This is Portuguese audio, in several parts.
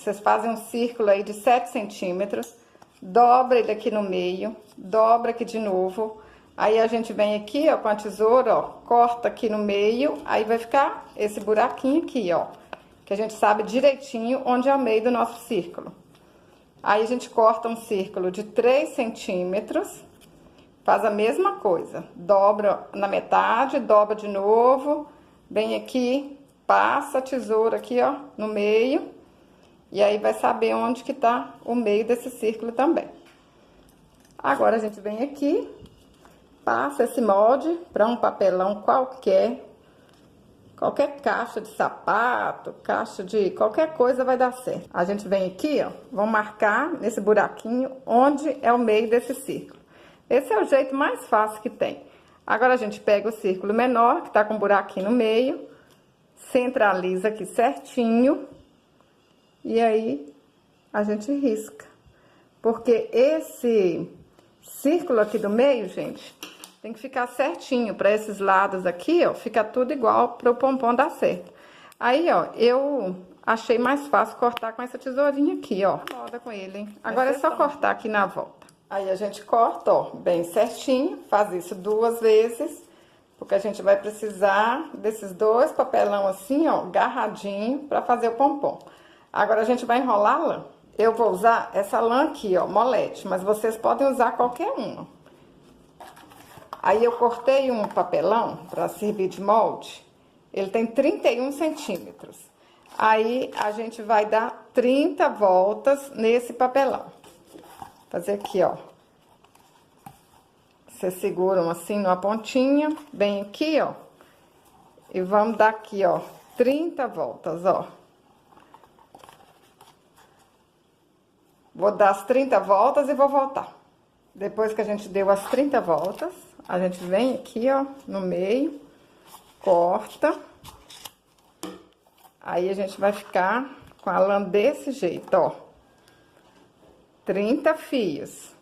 vocês fazem um círculo aí de 7 centímetros, dobra ele aqui no meio, dobra aqui de novo. Aí a gente vem aqui, ó, com a tesoura, ó, corta aqui no meio, aí vai ficar esse buraquinho aqui, ó, que a gente sabe direitinho onde é o meio do nosso círculo. Aí a gente corta um círculo de 3 centímetros, faz a mesma coisa, dobra na metade, dobra de novo, vem aqui, passa a tesoura aqui, ó, no meio, e aí vai saber onde que tá o meio desse círculo também. Agora a gente vem aqui, passa esse molde para um papelão qualquer caixa de sapato, caixa de qualquer coisa vai dar certo. A gente vem aqui, ó, vamos marcar nesse buraquinho onde é o meio desse círculo. Esse é o jeito mais fácil que tem. Agora a gente pega o círculo menor, que tá com um buraquinho no meio, centraliza aqui certinho, e aí a gente risca. Porque esse círculo aqui do meio, gente, tem que ficar certinho para esses lados aqui, ó, fica tudo igual para o pompom dar certo. Aí, ó, eu achei mais fácil cortar com essa tesourinha aqui, ó. Roda com ele, hein? Agora é só cortar aqui na volta. Aí a gente corta, ó, bem certinho, faz isso 2 vezes, porque a gente vai precisar desses 2 papelão assim, ó, garradinho para fazer o pompom. Agora a gente vai enrolar a lã. Eu vou usar essa lã aqui, ó, molete, mas vocês podem usar qualquer uma. Aí eu cortei um papelão para servir de molde, ele tem 31 centímetros. Aí a gente vai dar 30 voltas nesse papelão. Fazer aqui, ó. Vocês seguram assim numa pontinha, bem aqui, ó. E vamos dar aqui, ó, 30 voltas, ó. Vou dar as 30 voltas e vou voltar. Depois que a gente deu as 30 voltas, a gente vem aqui, ó, no meio, corta. Aí a gente vai ficar com a lã desse jeito, ó. 30 fios.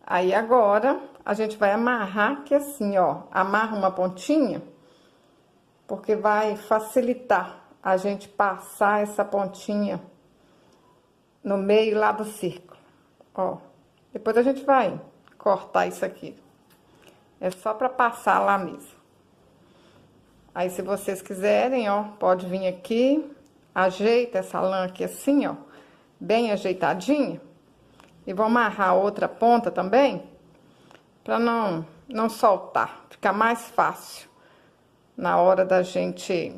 Aí agora a gente vai amarrar aqui assim, ó. Amarra uma pontinha, porque vai facilitar a gente passar essa pontinha no meio lá do círculo, ó. Depois a gente vai cortar isso aqui. É só pra passar lá mesmo. Aí, se vocês quiserem, ó, pode vir aqui, ajeita essa lã aqui assim, ó, bem ajeitadinha. E vou amarrar a outra ponta também, pra não soltar, ficar mais fácil na hora da gente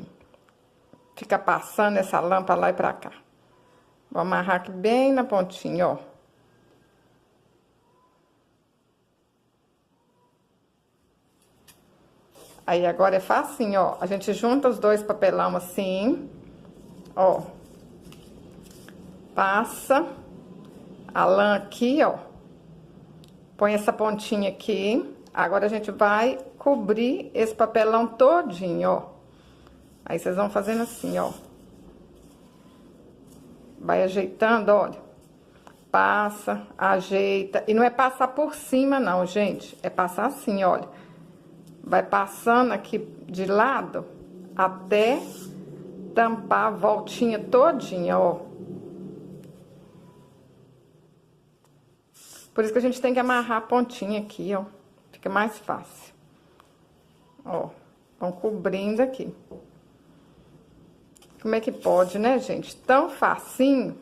ficar passando essa lã pra lá e pra cá. Vou amarrar aqui bem na pontinha, ó. Aí, agora é facinho, ó. A gente junta os 2 papelão assim, ó. Passa a lã aqui, ó. Põe essa pontinha aqui. Agora, a gente vai cobrir esse papelão todinho, ó. Aí, vocês vão fazendo assim, ó. Vai ajeitando, olha. Passa, ajeita. E não é passar por cima, não, gente. É passar assim, olha. Vai passando aqui de lado até tampar a voltinha todinha, ó. Por isso que a gente tem que amarrar a pontinha aqui, ó. Fica mais fácil. Ó, vão cobrindo aqui. Como é que pode, né, gente? Tão facinho.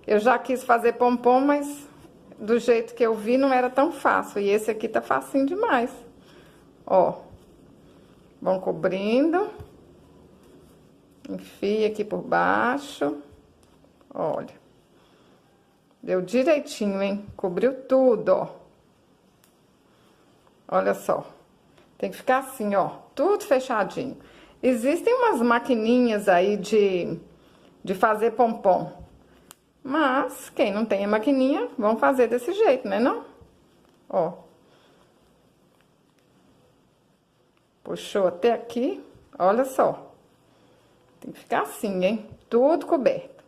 Eu já quis fazer pompom, mas do jeito que eu vi não era tão fácil. E esse aqui tá facinho demais. Ó. Vão cobrindo. Enfia aqui por baixo. Olha. Deu direitinho, hein? Cobriu tudo, ó. Olha só. Tem que ficar assim, ó. Tudo fechadinho. Existem umas maquininhas aí de fazer pompom. Mas, quem não tem a maquininha, vão fazer desse jeito, né, não? Ó. Puxou até aqui, olha só. Tem que ficar assim, hein? Tudo coberto.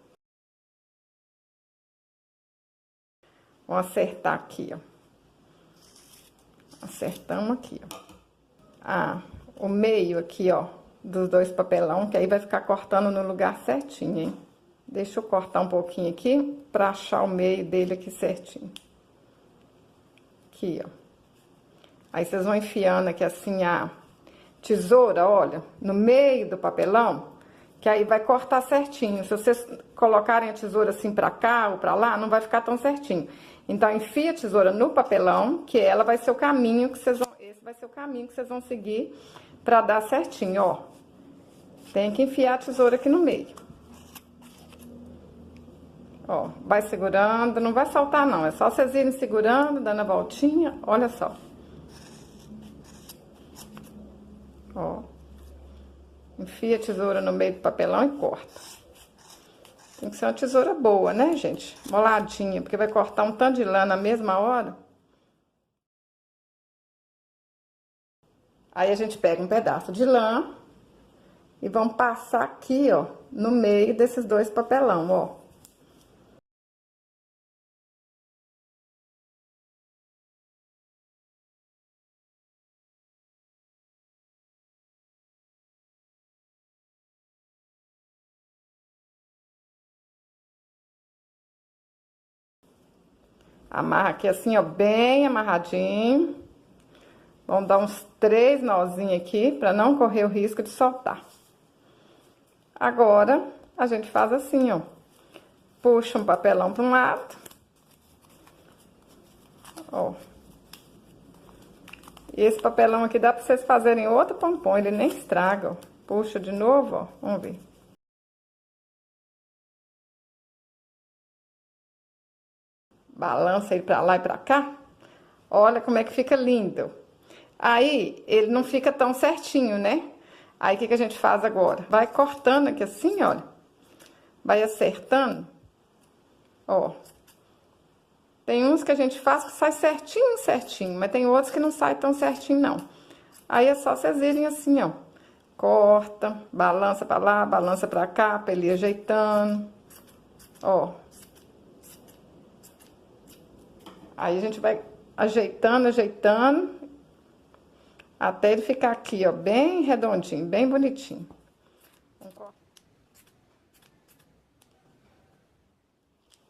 Vamos acertar aqui, ó. Acertamos aqui, ó. o meio aqui, ó, dos dois papelão, que aí vai ficar cortando no lugar certinho, hein? Deixa eu cortar um pouquinho aqui, pra achar o meio dele aqui certinho. Aqui, ó. Aí, vocês vão enfiando aqui assim a tesoura, olha, no meio do papelão, que aí vai cortar certinho. Se vocês colocarem a tesoura assim pra cá ou pra lá, não vai ficar tão certinho. Então, enfia a tesoura no papelão, que ela vai ser o caminho que vocês vão... Esse vai ser o caminho que vocês vão seguir pra dar certinho, ó. Tem que enfiar a tesoura aqui no meio. Ó, vai segurando, não vai soltar não, é só vocês irem segurando, dando a voltinha, olha só. Ó, enfia a tesoura no meio do papelão e corta. Tem que ser uma tesoura boa, né, gente? Moladinha, porque vai cortar um tanto de lã na mesma hora. Aí a gente pega um pedaço de lã e vamos passar aqui, ó, no meio desses dois papelão, ó. Amarra aqui assim, ó, bem amarradinho. Vamos dar uns 3 nozinhos aqui, pra não correr o risco de soltar. Agora, a gente faz assim, ó. Puxa um papelão para um lado. Ó. E esse papelão aqui dá pra vocês fazerem outro pompom, ele nem estraga, ó. Puxa de novo, ó. Vamos ver. Balança ele pra lá e pra cá. Olha como é que fica lindo. Aí, ele não fica tão certinho, né? Aí, o que que a gente faz agora? Vai cortando aqui assim, olha. Vai acertando. Ó. Tem uns que a gente faz que sai certinho, certinho. Mas tem outros que não sai tão certinho, não. Aí, é só vocês irem assim, ó. Corta, balança pra lá, balança pra cá, pra ele ir ajeitando. Ó. Aí, a gente vai ajeitando, ajeitando, até ele ficar aqui, ó, bem redondinho, bem bonitinho.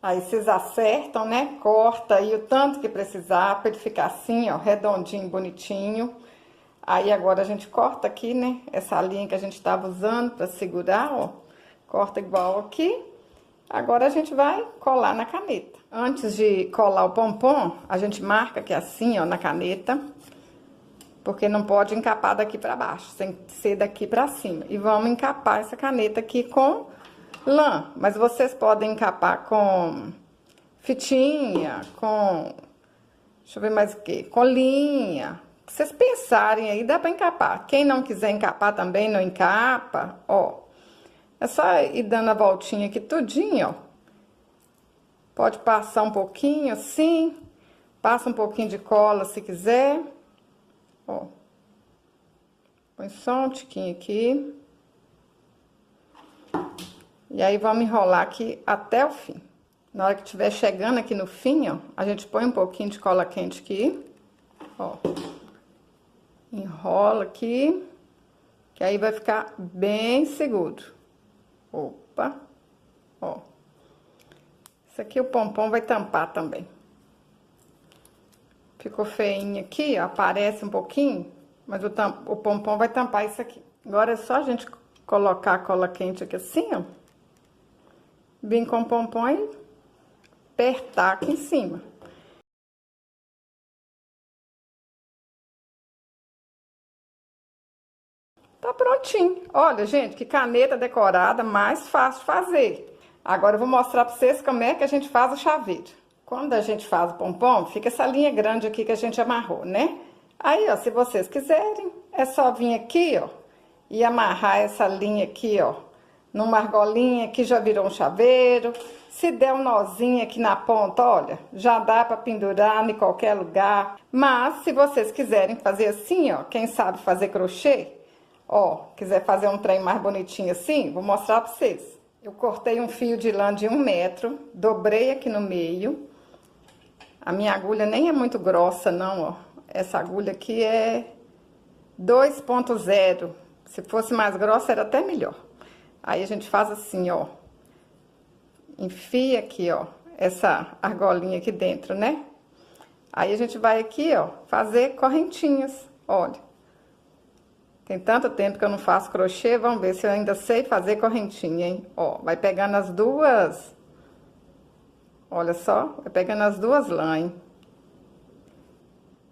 Aí, vocês acertam, né? Corta aí o tanto que precisar, pra ele ficar assim, ó, redondinho, bonitinho. Aí, agora a gente corta aqui, né? Essa linha que a gente tava usando pra segurar, ó. Corta igual aqui. Agora, a gente vai colar na caneta. Antes de colar o pompom, a gente marca aqui assim, ó, na caneta. Porque não pode encapar daqui pra baixo, tem que ser daqui pra cima. E vamos encapar essa caneta aqui com lã. Mas vocês podem encapar com fitinha, com... Deixa eu ver mais o quê? Com linha. Se vocês pensarem aí, dá pra encapar. Quem não quiser encapar também, não encapa, ó. É só ir dando a voltinha aqui tudinho, ó. Pode passar um pouquinho assim. Passa um pouquinho de cola se quiser. Ó. Põe só um tiquinho aqui. E aí, vamos enrolar aqui até o fim. Na hora que estiver chegando aqui no fim, ó, a gente põe um pouquinho de cola quente aqui. Ó. Enrola aqui. Que aí vai ficar bem seguro. Opa. Ó. Isso aqui o pompom vai tampar também. Ficou feinho aqui, ó, aparece um pouquinho, mas o pompom vai tampar isso aqui. Agora é só a gente colocar a cola quente aqui assim, ó. Vir com o pompom e apertar aqui em cima. Tá prontinho. Olha, gente, que caneta decorada mais fácil de fazer. Agora eu vou mostrar pra vocês como é que a gente faz o chaveiro. Quando a gente faz o pompom, fica essa linha grande aqui que a gente amarrou, né? Aí, ó, se vocês quiserem, é só vir aqui, ó, e amarrar essa linha aqui, ó, numa argolinha que já virou um chaveiro. Se der um nozinho aqui na ponta, olha, já dá pra pendurar em qualquer lugar. Mas, se vocês quiserem fazer assim, ó, quem sabe fazer crochê, ó, quiser fazer um trem mais bonitinho assim, vou mostrar pra vocês. Eu cortei um fio de lã de 1 metro, dobrei aqui no meio. A minha agulha nem é muito grossa, não, ó. Essa agulha aqui é 2.0. Se fosse mais grossa, era até melhor. Aí a gente faz assim, ó. Enfia aqui, ó, essa argolinha aqui dentro, né? Aí a gente vai aqui, ó, fazer correntinhas, olha. Tem tanto tempo que eu não faço crochê, vamos ver se eu ainda sei fazer correntinha, hein? Ó, vai pegando as duas, olha só, vai pegando as duas lãs, hein?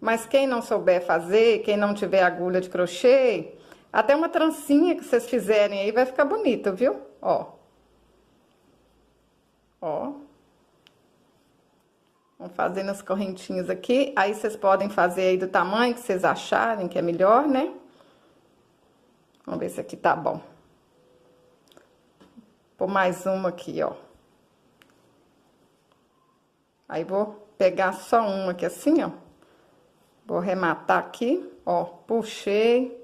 Mas quem não souber fazer, quem não tiver agulha de crochê, até uma trancinha que vocês fizerem aí vai ficar bonito, viu? Ó. Ó. Vamos fazendo as correntinhas aqui. Aí vocês podem fazer aí do tamanho que vocês acharem que é melhor, né? Vamos ver se aqui tá bom. Vou pôr mais uma aqui, ó. Aí vou pegar só uma aqui assim, ó. Vou arrematar aqui, ó. Puxei.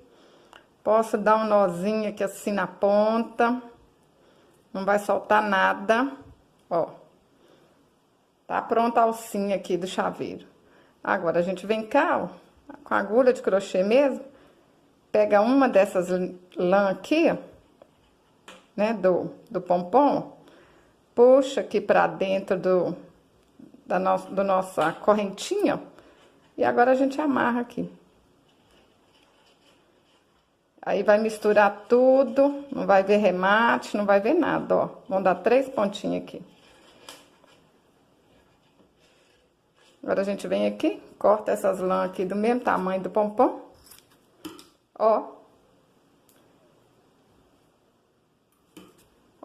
Posso dar um nozinho aqui assim na ponta. Não vai soltar nada, ó. Tá pronta a alcinha aqui do chaveiro. Agora, a gente vem cá, ó, com a agulha de crochê mesmo, pega uma dessas lã aqui, ó, né, do pompom, puxa aqui pra dentro do nossa correntinha, ó, e agora a gente amarra aqui. Aí vai misturar tudo, não vai ver remate, não vai ver nada, ó. Vamos dar 3 pontinhos aqui. Agora a gente vem aqui, corta essas lãs aqui do mesmo tamanho do pompom. Ó.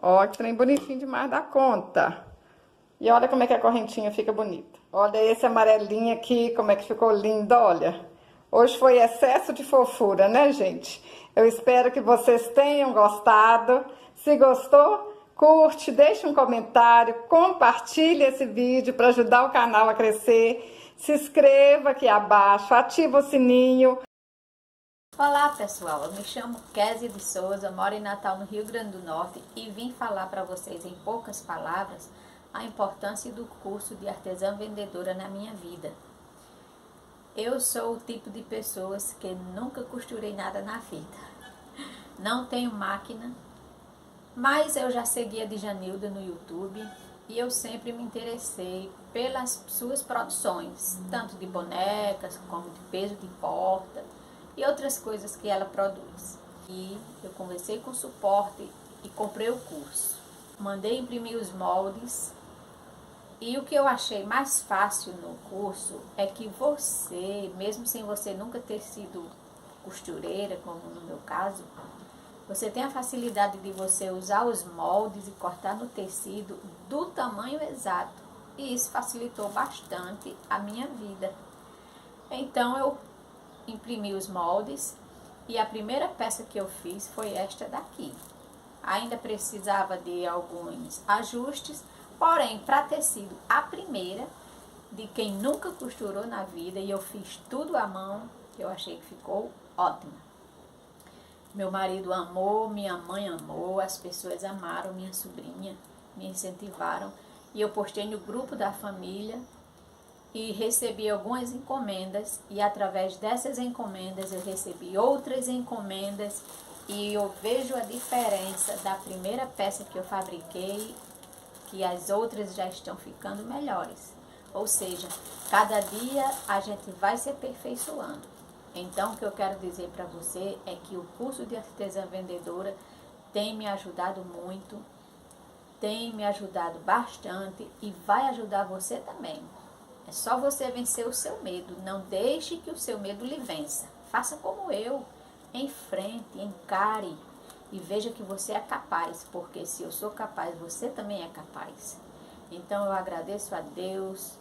Ó, que trem bonitinho demais da conta. E olha como é que a correntinha fica bonita. Olha esse amarelinho aqui, como é que ficou lindo, olha. Hoje foi excesso de fofura, né, gente? Eu espero que vocês tenham gostado. Se gostou, curte, deixa um comentário, compartilhe esse vídeo para ajudar o canal a crescer. Se inscreva aqui abaixo, ativa o sininho. Olá pessoal, eu me chamo Kézia de Souza, moro em Natal, no Rio Grande do Norte e vim falar para vocês em poucas palavras a importância do curso de artesã vendedora na minha vida. Eu sou o tipo de pessoas que nunca costurei nada na vida. Não tenho máquina, mas eu já segui a Djanilda no YouTube e eu sempre me interessei pelas suas produções, tanto de bonecas como de peso de porta e outras coisas que ela produz. E eu conversei com o suporte e comprei o curso. Mandei imprimir os moldes. E o que eu achei mais fácil no curso é que você, mesmo sem você nunca ter sido costureira, como no meu caso, você tem a facilidade de você usar os moldes e cortar no tecido do tamanho exato. E isso facilitou bastante a minha vida. Então eu imprimi os moldes e a primeira peça que eu fiz foi esta daqui. Ainda precisava de alguns ajustes, porém, para ter sido a primeira de quem nunca costurou na vida e eu fiz tudo à mão, eu achei que ficou ótima. Meu marido amou, minha mãe amou, as pessoas amaram, minha sobrinha me incentivaram e eu postei no grupo da família e recebi algumas encomendas e através dessas encomendas eu recebi outras encomendas e eu vejo a diferença da primeira peça que eu fabriquei, que as outras já estão ficando melhores. Ou seja, cada dia a gente vai se aperfeiçoando. Então, o que eu quero dizer para você é que o curso de artesã vendedora tem me ajudado muito, tem me ajudado bastante e vai ajudar você também. É só você vencer o seu medo. Não deixe que o seu medo lhe vença. Faça como eu. Enfrente, encare e veja que você é capaz, porque se eu sou capaz, você também é capaz. Então eu agradeço a Deus,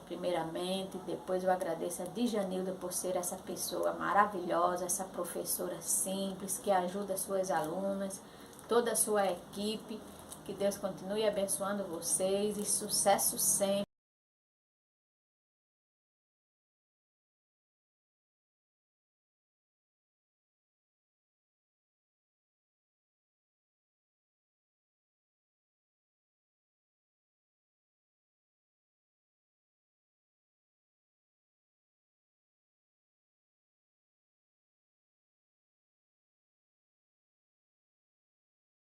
primeiramente, depois eu agradeço a Djanilda por ser essa pessoa maravilhosa, essa professora simples, que ajuda as suas alunas, toda a sua equipe. Que Deus continue abençoando vocês e sucesso sempre.